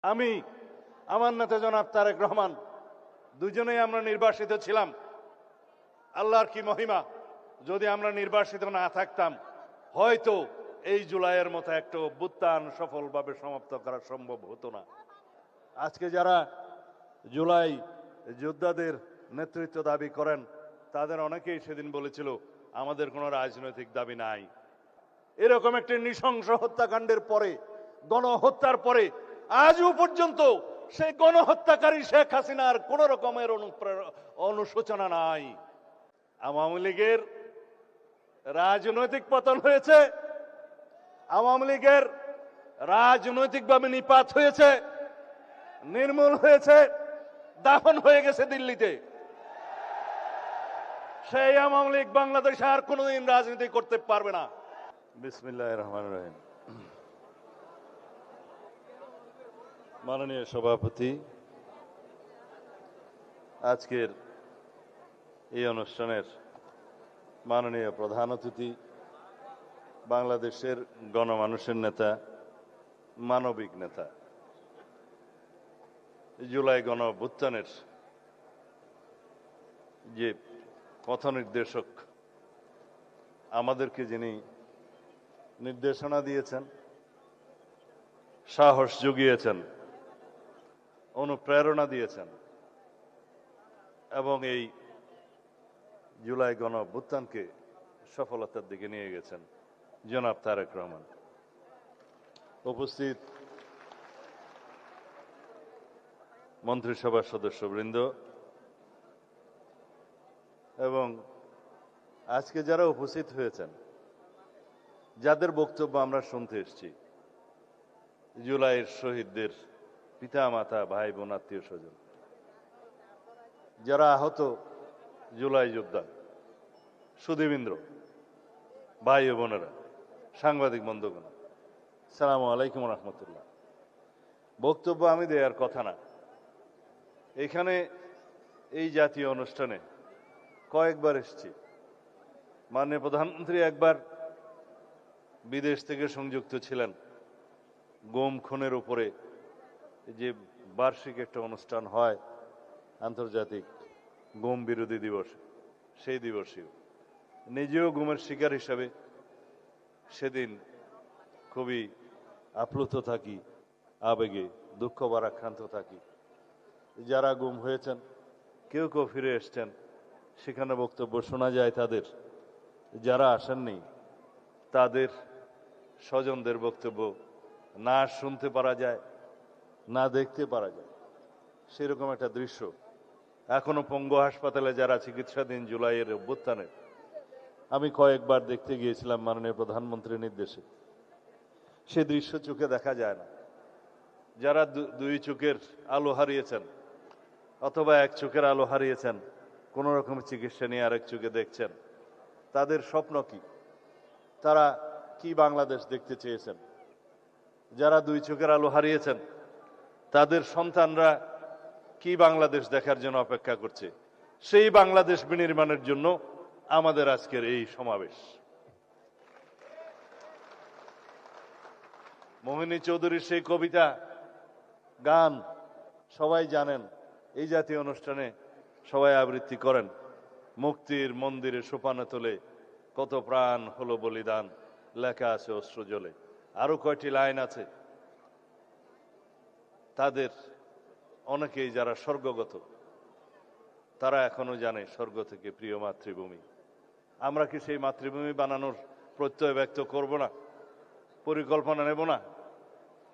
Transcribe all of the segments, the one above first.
আমি, আমার নেতা জনাব তারেক রহমান, দুজনেই আমরা নির্বাসিত ছিলাম। আল্লাহর কি মহিমা, যদি আমরা নির্বাসিত না থাকতাম হয়তো এই জুলাইয়ের মতো একটা অভ্যুত্থান সফলভাবে সমাপ্ত করা সম্ভব হতো না। আজকে যারা জুলাই যোদ্ধাদের নেতৃত্ব দাবি করেন তাদের অনেকেই সেদিন বলেছিল আমাদের কোনো রাজনৈতিক দাবি নাই। এরকম একটি নৃশংস হত্যাকাণ্ডের পরে, গণহত্যার পরে আজও পর্যন্ত সেই গণহত্যাকারী শেখ হাসিনার কোন রকমের অনুশোচনা নাই। আওয়ামী লীগের রাজনৈতিক পতন হয়েছে, আওয়ামী লীগের রাজনৈতিকভাবে নিপাত হয়েছে, নির্মূল হয়েছে, দাফন হয়ে গেছে দিল্লিতে। সেই আওয়ামী লীগ বাংলাদেশে আর কোনোদিন রাজনীতি করতে পারবে না। বিসমিল্লাহির রহমানির রহিম। মাননীয় সভাপতি, আজকের এই অনুষ্ঠানের মাননীয় প্রধান অতিথি, বাংলাদেশের গণমানুষের নেতা, মানবিক নেতা, জুলাই গণ অভ্যুত্থানের যে পথ নির্দেশক, আমাদেরকে যিনি নির্দেশনা দিয়েছেন, সাহস জুগিয়েছেন, অনুপ্রেরণা দিয়েছেন এবং এই জুলাই গণ অভ্যুত্থানকে সফলতার দিকে নিয়ে গেছেন জনাব তারেক রহমান। উপস্থিত মন্ত্রিসভার সদস্যবৃন্দ এবং আজকে যারা উপস্থিত হয়েছেন, যাদের বক্তব্য আমরা শুনতে এসেছি, জুলাইয়ের শহীদদের পিতা মাতা, ভাই বোন, আত্মীয় স্বজন, যারা আহত জুলাই যোদ্ধা, সুধীবৃন্দ, ভাই ও বোনেরা, সাংবাদিক বন্ধুগণ, সালামু আলাইকুম রহমতুল্লাহ। বক্তব্য আমি দেওয়ার কথা না, এখানে এই জাতীয় অনুষ্ঠানে কয়েকবার এসেছি। মাননীয় প্রধানমন্ত্রী একবার বিদেশ থেকে সংযুক্ত ছিলেন গুম খুনের উপরে যে বার্ষিক একটা অনুষ্ঠান হয় আন্তর্জাতিক গুম বিরোধী দিবস, সেই দিবসেও নিজেও গুমের শিকার হিসাবে সেদিন খুবই আপ্লুত থাকি, আবেগে দুঃখ ভারাক্রান্ত থাকি। যারা গুম হয়েছেন কেউ কেউ ফিরে এসছেন, সেখানে বক্তব্য শোনা যায় তাদের। যারা আসেননি তাদের স্বজনদের বক্তব্য না শুনতে পারা যায়, না দেখতে পারা যায়। সেরকম একটা দৃশ্য এখনো পঙ্গু হাসপাতালে যারা চিকিৎসাধীন জুলাইয়ের অভ্যুত্থানে আমি কয়েকবার দেখতে গিয়েছিলাম মাননীয় প্রধানমন্ত্রীর নির্দেশে। সে দৃশ্য চোখে দেখা যায় না। যারা দুই চোখের আলো হারিয়েছেন অথবা এক চোখের আলো হারিয়েছেন, কোন রকম চিকিৎসা নিয়ে আরেক চোখে দেখছেন, তাদের স্বপ্ন কি? তারা কি বাংলাদেশ দেখতে চেয়েছেন? যারা দুই চোখের আলো হারিয়েছেন তাদের সন্তানরা কি বাংলাদেশ দেখার জন্য অপেক্ষা করছে? সেই বাংলাদেশ বিনির্মাণের জন্য আমাদের আজকের এই সমাবেশ। মোহিনী চৌধুরীর সেই কবিতা, গান সবাই জানেন, এই জাতীয় অনুষ্ঠানে সবাই আবৃত্তি করেন। মুক্তির মন্দিরে সোপানে তোলে কত প্রাণ হলো বলিদান, লেখা আছে অশ্রু জলে। আরো কয়টি লাইন আছে। তাদের অনেকেই যারা স্বর্গগত, তারা এখনো জানে স্বর্গ থেকে প্রিয় মাতৃভূমি। আমরা কি সেই মাতৃভূমি বানানোর প্রত্যয় ব্যক্ত করব না? পরিকল্পনা নেব না?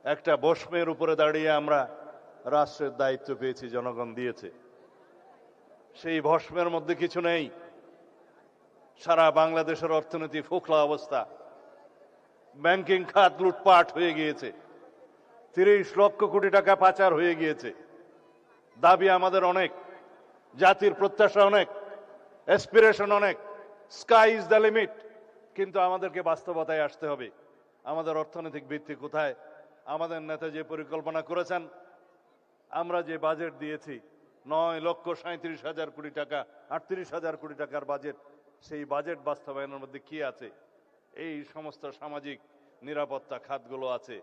একটা বস্মের উপরে দাঁড়িয়ে আমরা রাষ্ট্রের দায়িত্ব পেয়েছি, জনগণ দিয়েছে। সেই ভস্মের মধ্যে কিছু নেই। সারা বাংলাদেশের অর্থনীতি ফোকলা অবস্থা, ব্যাংকিং খাত লুটপাট হয়ে গিয়েছে, 30 লক্ষ কোটি টাকা পাচার হয়ে গিয়েছে। দাবি আমাদের অনেক, জাতির প্রত্যাশা অনেক, অ্যাসপিরেশন অনেক, স্কাই ইজ দ্য লিমিট। কিন্তু আমাদেরকে বাস্তবতায় আসতে হবে। আমাদের অর্থনৈতিক ভিত্তি কোথায়? আমাদের নেতা যে পরিকল্পনা করেছেন, আমরা যে বাজেট দিয়েছি 9,37,000 কোটি টাকা, 38,000 কোটি টাকার বাজেট, সেই বাজেট বাস্তবায়নের মধ্যে কি আছে? এই সমস্ত সামাজিক নিরাপত্তা খাতগুলো আছে।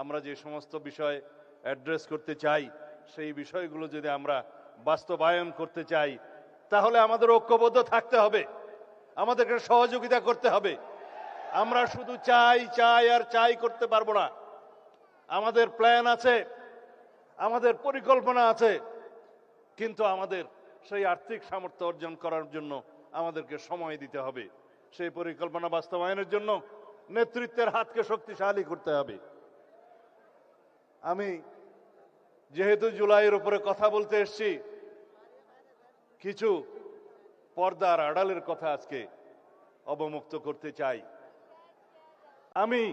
আমরা যে সমস্ত বিষয়ে অ্যাড্রেস করতে চাই, সেই বিষয়গুলো যদি আমরা বাস্তবায়ন করতে চাই, তাহলে আমাদের ঐক্যবদ্ধ থাকতে হবে, আমাদেরকে সহযোগিতা করতে হবে। আমরা শুধু চাই চাই আর চাই করতে পারবো না। আমাদের প্ল্যান আছে, আমাদের পরিকল্পনা আছে, কিন্তু আমাদের সেই আর্থিক সামর্থ্য অর্জন করার জন্য আমাদেরকে সময় দিতে হবে। সেই পরিকল্পনা বাস্তবায়নের জন্য নেতৃত্বের হাতকে শক্তিশালী করতে হবে। আমি যেহেতু জুলাইয়ের উপরে কথা বলতে এসেছি, কিছু পর্দার আড়ালের কথা আজকে অবমুক্ত করতে চাই। আমি,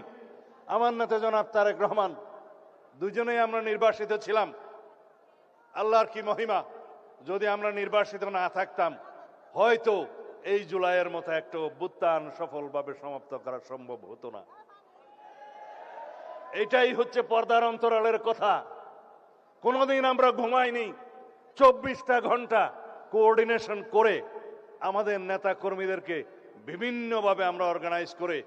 আমার নেতা জনাব তারেক রহমান, দুজনেই আমরা নির্বাসিত ছিলাম। আল্লাহর কি মহিমা, যদি আমরা নির্বাসিত না থাকতাম, হয়তো এই জুলাইয়ের মতো একটা অভ্যুত্থান সফলভাবে সমাপ্ত করা সম্ভব হতো না। এটাই হচ্ছে পর্দার অন্তরালের কথা। কোনোদিন আমরা ঘুমাইনি। 24টা ঘন্টা কোঅর্ডিনেশন করে আমাদের নেতা কর্মীদেরকে বিভিন্নভাবে আমরা অর্গানাইজ করে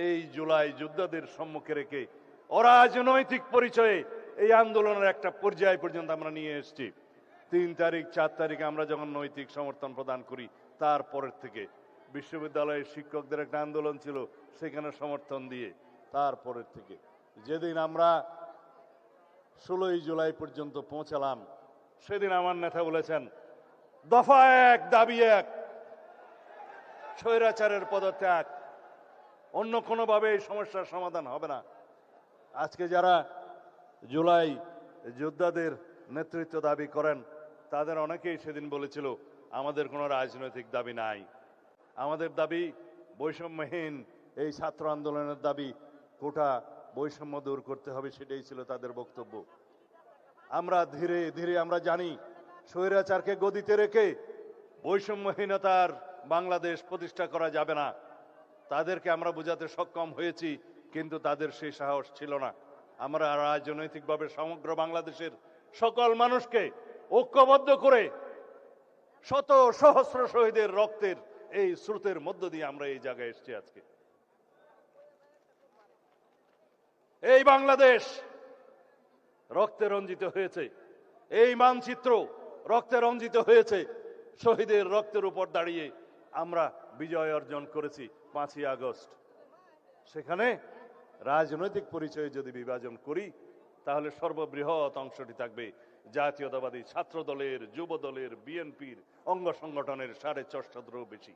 এই জুলাই যোদ্ধাদের সম্মুখে রেখে অরাজনৈতিক পরিচয়ে এই আন্দোলনের একটা পর্যায় পর্যন্ত আমরা নিয়ে এসেছি। 3 তারিখ 4 তারিখে আমরা যখন নৈতিক সমর্থন প্রদান করি, তারপরের থেকে বিশ্ববিদ্যালয়ের শিক্ষকদের একটা আন্দোলন ছিল, সেখানে সমর্থন দিয়ে তারপরের থেকে যেদিন আমরা 16ই জুলাই পর্যন্ত পৌঁছালাম, সেদিন আমার নেতা বলেছেন, দফা 1 দাবি 1, স্বৈরাচারের পদত্যাগ, অন্য কোনোভাবে এই সমস্যার সমাধান হবে না। আজকে যারা জুলাই যোদ্ধাদের নেতৃত্ব দাবি করেন, তাদের অনেকেই সেদিন বলেছিল আমাদের কোনো রাজনৈতিক দাবি নাই, আমাদের দাবি বৈষম্যহীন এই ছাত্র আন্দোলনের দাবি, কোটা বৈষম্য দূর করতে হবে, সেটাই ছিল তাদের বক্তব্য। আমরা ধীরে ধীরে আমরা জানি স্বৈরাচারকে গদিতে রেখে বৈষম্যহীনতার বাংলাদেশ প্রতিষ্ঠা করা যাবে না। তাদেরকে আমরা বোঝাতে সক্ষম হয়েছি, কিন্তু তাদের সেই সাহস ছিল না। আমরা রাজনৈতিকভাবে সমগ্র বাংলাদেশের সকল মানুষকে ঐক্যবদ্ধ করে শত সহস্র শহীদের রক্তের এই স্রোতের মধ্য দিয়ে আমরা এই জায়গায় এসেছি। আজকে এই বাংলাদেশ রক্তে রঞ্জিত হয়েছে, এই মানচিত্র রক্তে রঞ্জিত হয়েছে। শহীদের রক্তের উপর দাঁড়িয়ে আমরা বিজয় অর্জন করেছি 5ই আগস্ট। সেখানে রাজনৈতিক পরিচয়ে যদি বিভাজন করি, তাহলে সর্ববৃহৎ অংশটি থাকবে জাতীয়তাবাদী ছাত্র দলের, যুব দলের, বিএনপির অঙ্গ সংগঠনের 450-ও বেশি।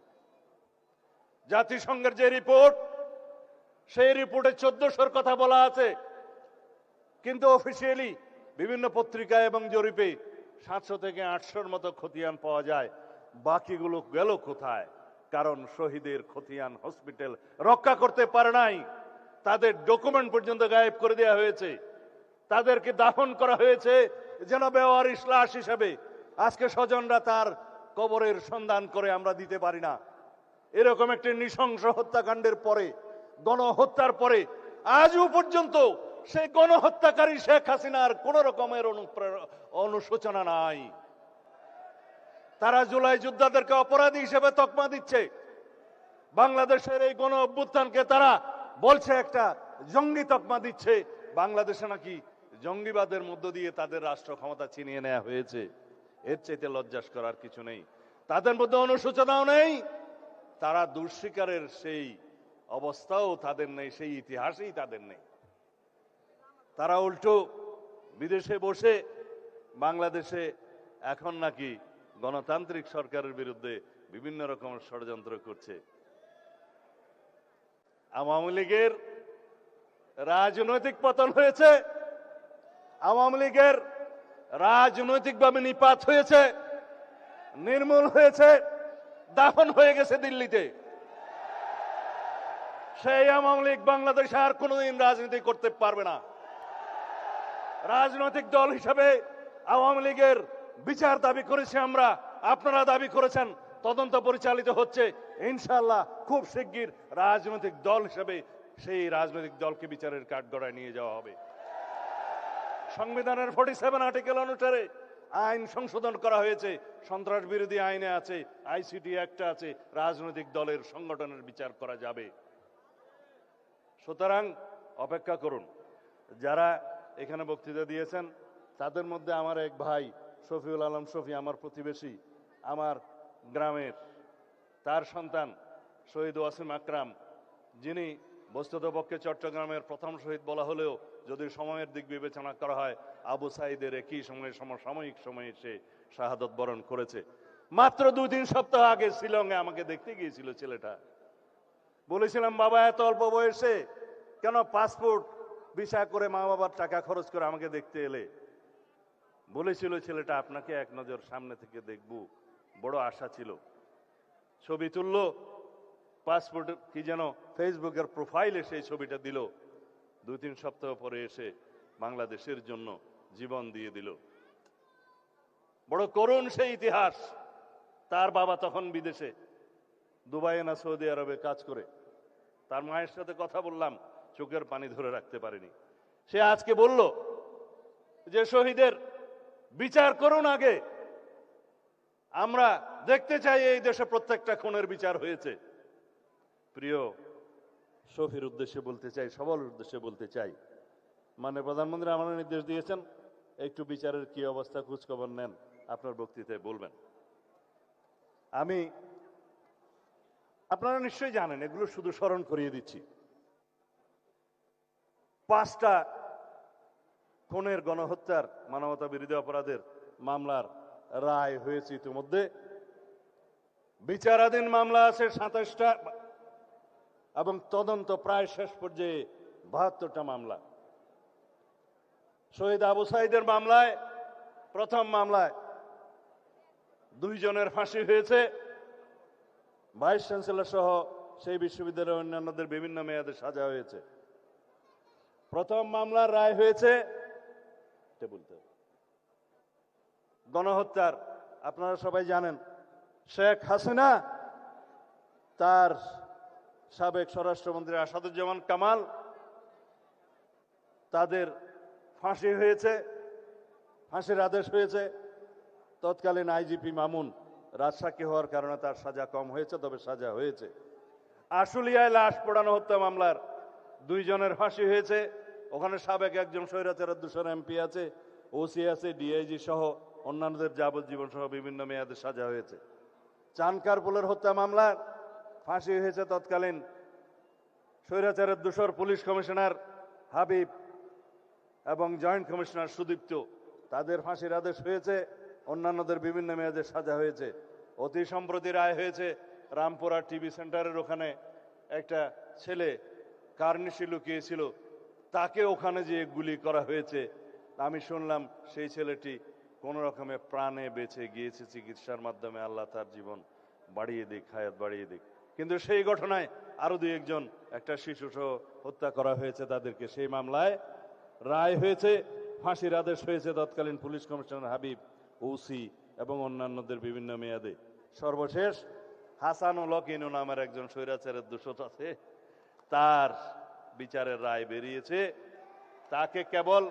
জাতিসংঘের যে রিপোর্ট, সেই রিপোর্টে 1400-র কথা বলা আছে, কিন্তু অফিসিয়ালি বিভিন্ন পত্রিকা এবং জরিপে 700 থেকে 800-র মতো খতিয়ান পাওয়া যায়। বাকিগুলো গেল কোথায়? কারণ শহীদের খতিয়ান হসপিটাল রক্ষা করতে পারে নাই, তাদের ডকুমেন্ট পর্যন্ত গায়েব করে দেওয়া হয়েছে, তাদেরকে দাফন করা হয়েছে যেন বেওয়ারিশ লাশ হিসেবে। আজকে স্বজনরা তার কবরের সন্ধান করে আমরা দিতে পারি না। এরকম একটি নৃশংস হত্যাকাণ্ডের পরে, গণহত্যার পরে আজও পর্যন্ত সেই গণহত্যাকারী শেখ হাসিনার কোন রকমের অনুশোচনা নাই। তারা জুলাই যোদ্ধাদেরকে অপরাধী হিসেবে তকমা দিচ্ছে। বাংলাদেশের এই গণ অভ্যুত্থানকে তারা বলছে একটা জঙ্গি তকমা দিচ্ছে। বাংলাদেশে নাকি জঙ্গিবাদের মধ্য দিয়ে তাদের রাষ্ট্র ক্ষমতা ছিনিয়ে নেওয়া হয়েছে। এর চাইতে লজ্জাস করার কিছু নেই। তাদের মধ্যে অনুশোচনাও নেই, তারা দুঃস্বীকারের সেই অবস্থাও তাদের নেই, সেই ইতিহাসেই তাদের নেই। তারা উল্টো বিদেশে বসে বাংলাদেশে এখন নাকি গণতান্ত্রিক সরকারের বিরুদ্ধে বিভিন্ন রকম ষড়যন্ত্র করছে। আওয়ামী লীগের রাজনৈতিক পতন হয়েছে, আওয়ামী লীগের রাজনৈতিকভাবে নিপাত হয়েছে, নির্মূল হয়েছে, দাফন হয়ে গেছে দিল্লিতে। সেই আওয়ামী লীগ বাংলাদেশে আর কোনোদিন রাজনীতি করতে পারবে না। রাজনৈতিক দল হিসেবে আওয়ামী লীগের বিচার দাবি করেছি আমরা, আপনারা দাবি করেছেন, তদন্ত পরিচালিত হচ্ছে। ইনশাআল্লাহ খুব শিগগির রাজনৈতিক দল হিসেবে সেই রাজনৈতিক দলকে বিচারের কাঠগড়ায় নিয়ে যাওয়া হবে। সংবিধানের 47 আর্টিকেল অনুসারে আইন সংশোধন করা হয়েছে, সন্ত্রাস বিরোধী আইনে আছে, আইসিটি অ্যাক্টে আছে, রাজনৈতিক দলের সংগঠনের বিচার করা যাবে। সুতরাং অপেক্ষা করুন। যারা এখানে বক্তৃতা দিয়েছেন। তাদের মধ্যে আমার এক ভাই শফিউল আলম শফি, আমার প্রতিবেশী, আমার গ্রামের, তার সন্তান শহীদ ওয়াসিম আকরাম, যিনি বস্তুতপক্ষে চট্টগ্রামের প্রথম শহীদ বলা হলেও যদি সময়ের দিক বিবেচনা করা হয় আবু সাইদের একই সময়ে সমসাময়িক সময়ে সে শাহাদত বরণ করেছে। মাত্র 2-3 সপ্তাহ আগে শিলংয়ে আমাকে দেখতে গিয়েছিল ছেলেটা। বলেছিলাম, বাবা এত অল্প বয়সে কেন পাসপোর্ট ভিসা করে মা বাবার টাকা খরচ করে আমাকে দেখতে এলে? বলেছিল ছেলেটা, আপনাকে এক নজর সামনে থেকে দেখব, বড় আশা ছিল। ছবি তুলল, পাসপোর্ট কি যেন ফেসবুকের প্রোফাইলে সেই ছবিটা দিল। 2-3 সপ্তাহ পরে এসে বাংলাদেশের জন্য জীবন দিয়ে দিল। বড় করুণ সেই ইতিহাস। তার বাবা তখন বিদেশে, দুবাইয়ে না সৌদি আরবে কাজ করে। তার মায়ের সাথে কথা বললাম, চোখের পানি ধরে রাখতে পারিনি। সে আজকে বলল যে শহীদের বিচার করুন আগে, আমরা দেখতে চাই এই দেশে প্রত্যেকটা খুনের বিচার হয়েছে। প্রিয় শফির উদ্দেশ্যে বলতে চাই, সবার উদ্দেশ্যে বলতে চাই, মানে প্রধানমন্ত্রী আমার নির্দেশ দিয়েছেন একটু বিচারের কি অবস্থা খোঁজখবর নেন, আপনার বক্তৃতায় বলবেন। আপনারা নিশ্চয়ই জানেন, এগুলো শুধু স্মরণ করিয়ে দিচ্ছি। 5টা খুনের, গণহত্যার, মানবতা বিরোধী অপরাধের মামলার রায় হয়েছে ইতিমধ্যে। বিচারাধীন মামলা আছে 27টা এবং তদন্ত প্রায় শেষ পর্যায়ে 72টা মামলা। শহীদ আবু সাইদের মামলায়, প্রথম মামলায় 2 জনের ফাঁসি হয়েছে। ভাইস চ্যান্সেলর সহ সেই বিশ্ববিদ্যালয়ের অন্যান্যদের বিভিন্ন মেয়াদে সাজা হয়েছে। প্রথম মামলার রায় হয়েছে গণহত্যার। আপনারা সবাই জানেন, শেখ হাসিনা, তার সাবেক স্বরাষ্ট্রমন্ত্রী আসাদুজ্জামান কামাল, তাদের ফাঁসি হয়েছে, ফাঁসির আদেশ হয়েছে। তৎকালীন আইজিপি মামুন রাজসাক্ষী হওয়ার কারণে তার সাজা কম হয়েছে, তবে সাজা হয়েছে। আশুলিয়ায় লাশ পোড়ানো হত্যা মামলার 2 জনের ফাঁসি হয়েছে। ওখানে সাবেক একজন স্বৈরাচারের 200 এমপি আছে, ওসি আছে, ডিআইজি সহ অন্যান্যদের যাবজ্জীবন সহ বিভিন্ন মেয়াদে সাজা হয়েছে। চানকারপুলের হত্যা মামলার ফাঁসি হয়েছে তৎকালীন স্বৈরাচারের 200 পুলিশ কমিশনার হাবিব এবং জয়েন্ট কমিশনার সুদীপ্ত, তাদের ফাঁসির আদেশ হয়েছে। অন্যান্যদের বিভিন্ন মেয়াদে সাজা হয়েছে। অতি সম্প্রতি রায় হয়েছে রামপুরা টিভি সেন্টারের ওখানে একটা ছেলে কার্নিশে লুকিয়েছিল, তাকে ওখানে যে গুলি করা হয়েছে। আমি শুনলাম সেই ছেলেটি কোন রকমে প্রাণে বেঁচে গিয়েছে চিকিৎসার মাধ্যমে, আল্লাহ তার জীবন বাড়িয়ে দিক, হায়াত বাড়িয়ে দিক। কিন্তু সেই ঘটনায় আরো 2-1 জন, একটা শিশু সহ হত্যা করা হয়েছে তাদেরকে। সেই মামলায় রায় হয়েছে, ফাঁসির আদেশ হয়েছে তৎকালীন পুলিশ কমিশনার হাবিব, ওসি এবং অন্যান্যদের বিভিন্ন মেয়াদে। সর্বশেষ হাসানুল হক ইনু নামের একজন স্বৈরাচারের 200 আছে, তার বিচারের রায় বেরিয়েছে। তাকে কেবল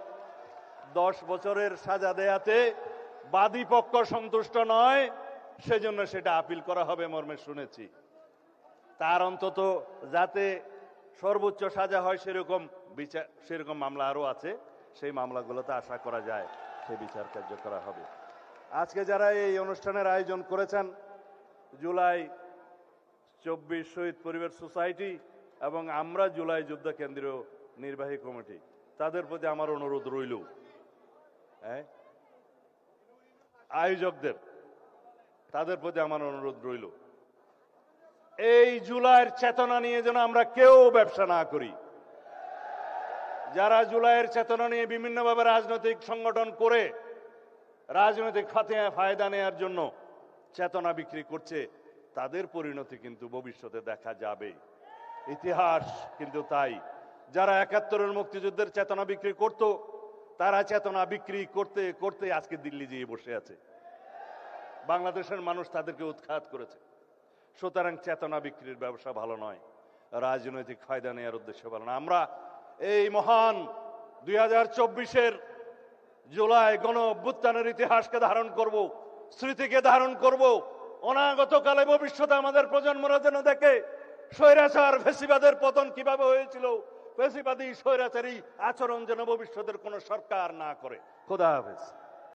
10 বছরের সাজা দেয়াতে বাদী পক্ষ সন্তুষ্ট নয়, সেজন্য সেটা আপিল করা হবে মর্মে শুনেছি। তার অন্তত যাতে সর্বোচ্চ সাজা হয় সেরকম বিচার, সেরকম মামলা আরো আছে, সেই মামলাগুলোতে আশা করা যায় সে বিচার কার্য করা হবে। আজকে যারা এই অনুষ্ঠানের আয়োজন করেছেন, জুলাই 24 শহীদ পরিবার সোসাইটি এবং আমরা জুলাই যোদ্ধা কেন্দ্রীয় নির্বাহী কমিটি, তাদের প্রতি আমার অনুরোধ রইল, আয়োজকদের, তাদের প্রতি আমার অনুরোধ রইল, এই জুলাইয়ের চেতনা নিয়ে যেন আমরা কেউ ব্যবসা না করি। যারা জুলাইয়ের চেতনা নিয়ে বিভিন্নভাবে রাজনৈতিক সংগঠন করে রাজনৈতিক ফায়দা নেওয়ার জন্য চেতনা বিক্রি করছে, তাদের পরিণতি কিন্তু ভবিষ্যতে দেখা যাবে। ইতিহাস কিন্তু তাই। যারা 71-এর মুক্তিযুদ্ধের চেতনা বিক্রি করত, তারা চেতনা বিক্রি করতে করতে আজকে দিল্লি গিয়ে বসে আছে। বাংলাদেশের মানুষ তাদেরকে উৎখাত করেছে। সুতরাং চেতনা বিক্রির ব্যবসা ভালো নয়, রাজনৈতিক ফায়দা নেওয়ার উদ্দেশ্য ভালো না। আমরা এই মহান 2024-এর জুলাই গণ অভ্যুত্থানের ইতিহাসকে ধারণ করব, স্মৃতিকে ধারণ করব। অনাগত কালে ভবিষ্যতে আমাদের প্রজন্মরা যেন দেখে স্বৈরাচার ফ্যাসিবাদের পতন কিভাবে হয়েছিল, বেশিবাদী স্বৈরাচারী আচরণ যেন ভবিষ্যতের কোন সরকার না করে। খোদা হাফেজ।